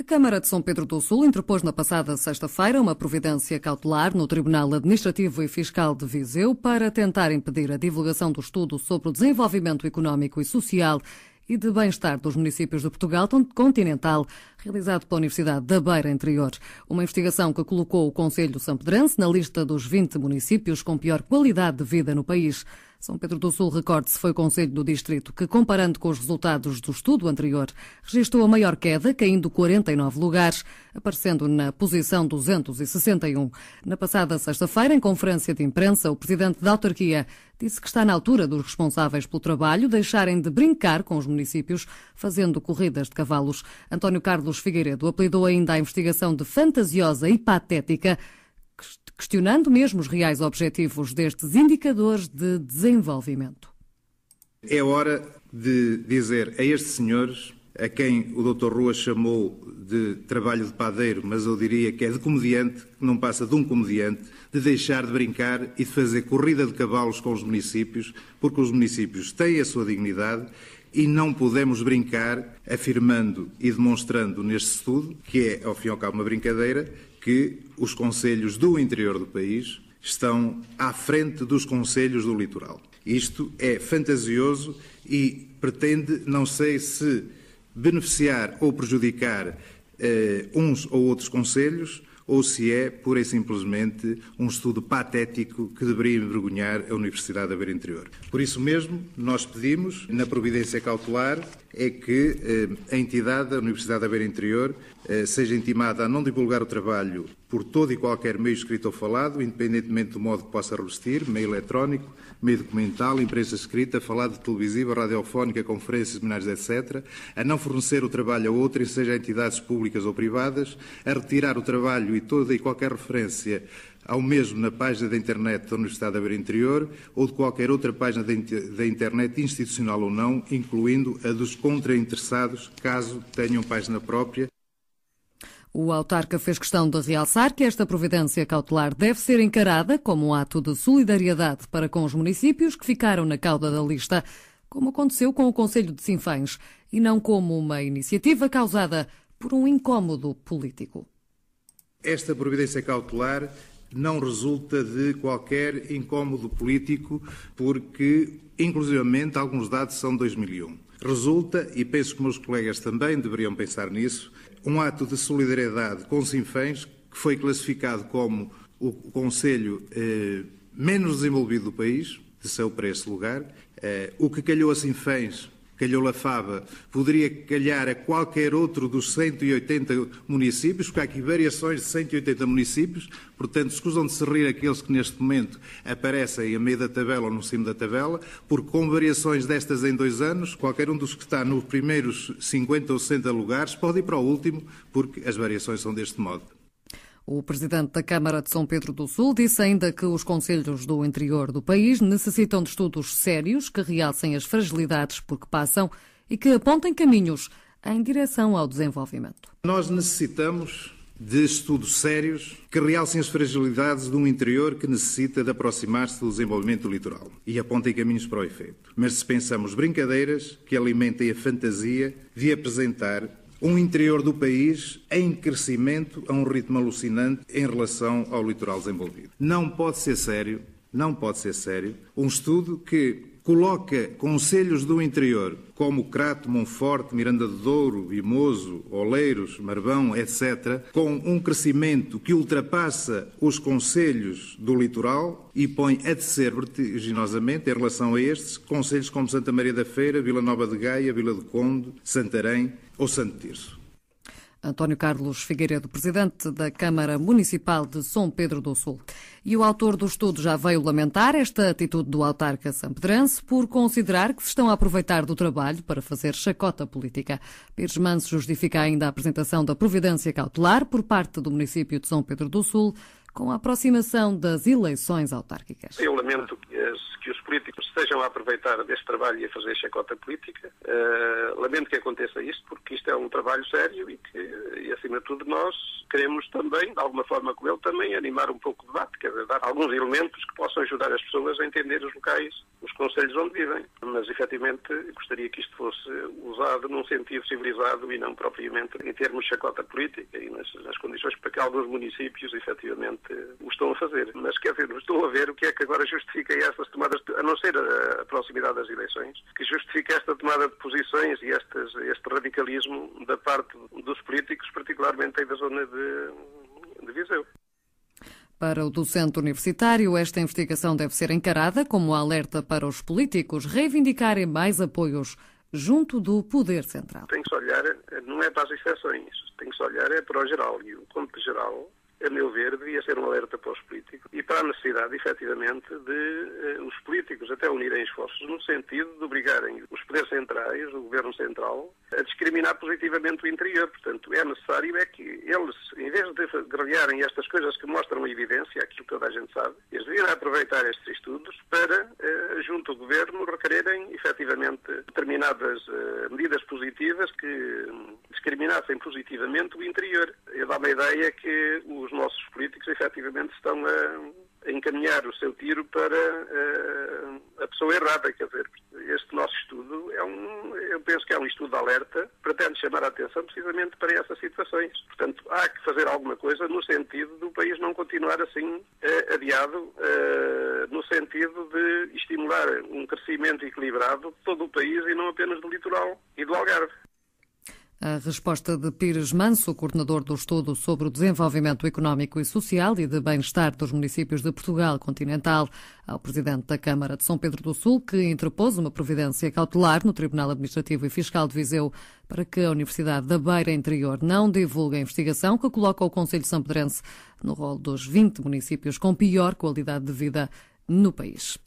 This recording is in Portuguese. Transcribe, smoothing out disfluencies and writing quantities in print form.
A Câmara de São Pedro do Sul interpôs na passada sexta-feira uma providência cautelar no Tribunal Administrativo e Fiscal de Viseu para tentar impedir a divulgação do estudo sobre o desenvolvimento económico e social e de bem-estar dos municípios de Portugal continental, realizado pela Universidade da Beira Interior. Uma investigação que colocou o Concelho sampedrense na lista dos 20 municípios com pior qualidade de vida no país. São Pedro do Sul, recorde-se, foi o concelho do distrito que, comparando com os resultados do estudo anterior, registrou a maior queda, caindo 49 lugares, aparecendo na posição 261. Na passada sexta-feira, em conferência de imprensa, o presidente da autarquia disse que está na altura dos responsáveis pelo trabalho deixarem de brincar com os municípios, fazendo corridas de cavalos. António Carlos Figueiredo apelidou ainda a investigação de fantasiosa e patética, questionando mesmo os reais objetivos destes indicadores de desenvolvimento. É hora de dizer a estes senhores, a quem o Dr. Rua chamou de trabalho de padeiro, mas eu diria que é de comediante, que não passa de um comediante, de deixar de brincar e de fazer corrida de cavalos com os municípios, porque os municípios têm a sua dignidade e não podemos brincar afirmando e demonstrando neste estudo, que é, ao fim e ao cabo, uma brincadeira, que os concelhos do interior do país estão à frente dos concelhos do litoral. Isto é fantasioso e pretende, não sei se beneficiar ou prejudicar uns ou outros concelhos, ou se é, pura e simplesmente, um estudo patético que deveria envergonhar a Universidade da Beira Interior. Por isso mesmo, nós pedimos, na providência cautelar, é que a entidade, a Universidade da Beira Interior, seja intimada a não divulgar o trabalho por todo e qualquer meio escrito ou falado, independentemente do modo que possa revestir, meio eletrónico, meio documental, imprensa escrita, falada, televisiva, radiofónica, conferências, seminários, etc., a não fornecer o trabalho a outras, seja a entidades públicas ou privadas, a retirar o trabalho e toda e qualquer referência ao mesmo na página da internet da Universidade da Beira Interior ou de qualquer outra página da internet, institucional ou não, incluindo a dos contrainteressados, caso tenham página própria. O autarca fez questão de realçar que esta providência cautelar deve ser encarada como um ato de solidariedade para com os municípios que ficaram na cauda da lista, como aconteceu com o Concelho de Sinfãs, e não como uma iniciativa causada por um incómodo político. Esta providência cautelar não resulta de qualquer incómodo político, porque, inclusivamente, alguns dados são de 2001. Resulta, e penso que meus colegas também deveriam pensar nisso, um ato de solidariedade com Sinfãs, que foi classificado como o concelho menos desenvolvido do país, desceu para este lugar. O que calhou a Sinfãs, calhou a Fava, poderia calhar a qualquer outro dos 180 municípios, porque há aqui variações de 180 municípios, portanto, escusam de se rir aqueles que neste momento aparecem a meio da tabela ou no cimo da tabela, porque com variações destas em 2 anos, qualquer um dos que está nos primeiros 50 ou 60 lugares pode ir para o último, porque as variações são deste modo. O presidente da Câmara de São Pedro do Sul disse ainda que os concelhos do interior do país necessitam de estudos sérios que realcem as fragilidades por que passam e que apontem caminhos em direção ao desenvolvimento. Nós necessitamos de estudos sérios que realcem as fragilidades de um interior que necessita de aproximar-se do desenvolvimento do litoral e apontem caminhos para o efeito. Mas se pensamos brincadeiras que alimentem a fantasia de apresentar um interior do país em crescimento a um ritmo alucinante em relação ao litoral desenvolvido. Não pode ser sério um estudo que coloca concelhos do interior como Crato, Monforte, Miranda de Douro, Vimoso, Oleiros, Marvão, etc., com um crescimento que ultrapassa os concelhos do litoral e põe a descer vertiginosamente em relação a estes concelhos como Santa Maria da Feira, Vila Nova de Gaia, Vila do Conde, Santarém ou Santo Tirso. António Carlos Figueiredo, presidente da Câmara Municipal de São Pedro do Sul. E o autor do estudo já veio lamentar esta atitude do autarca sampedrense por considerar que se estão a aproveitar do trabalho para fazer chacota política. Pires Manso justifica ainda a apresentação da providência cautelar por parte do município de São Pedro do Sul com a aproximação das eleições autárquicas. Eu lamento que os políticos estejam a aproveitar deste trabalho e a fazer chacota política. Lamento que aconteça isto, porque isto é um trabalho sério e acima de tudo, nós queremos também, de alguma forma com ele, também animar um pouco o debate, quer dizer, dar alguns elementos que possam ajudar as pessoas a entender os locais, os concelhos onde vivem. Mas, efetivamente, gostaria que isto fosse usado num sentido civilizado e não propriamente em termos de chacota política e nas condições para que alguns municípios, efetivamente, o estão a fazer. Mas, quer dizer, estou a ver o que é que agora justifica essas tomadas, a não ser a proximidade das eleições, que justifica esta tomada de posições e este radicalismo da parte dos políticos, particularmente aí da zona de Viseu. Para o docente universitário, esta investigação deve ser encarada como um alerta para os políticos reivindicarem mais apoios junto do poder central. Tem que se olhar, não é para as exceções, tem que se olhar é para o geral. E o cômputo geral, a meu ver, devia ser um alerta para os políticos e para a necessidade, efetivamente, de os políticos até unirem esforços no sentido de obrigarem os poderes centrais, o governo central, a discriminar positivamente o interior. Portanto, é necessário que eles, em vez de grelharem estas coisas que mostram a evidência, aquilo que toda a gente sabe, eles deviam aproveitar estes estudos para, junto ao governo, requererem, efetivamente, determinadas medidas positivas que discriminassem positivamente o interior. Eu dá-me a ideia que os nossos políticos, efetivamente, estão a encaminhar o seu tiro para a pessoa errada. Quer dizer, este nosso estudo eu penso que é um estudo de alerta para até nos chamar a atenção precisamente para essas situações. Portanto, há que fazer alguma coisa no sentido do país não continuar assim adiado, no sentido de estimular um crescimento equilibrado de todo o país e não apenas do litoral e do Algarve. A resposta de Pires Manso, coordenador do estudo sobre o desenvolvimento económico e social e de bem-estar dos municípios de Portugal continental, ao presidente da Câmara de São Pedro do Sul, que interpôs uma providência cautelar no Tribunal Administrativo e Fiscal de Viseu para que a Universidade da Beira Interior não divulgue a investigação que coloca o concelho sampedrense no rol dos 20 municípios com pior qualidade de vida no país.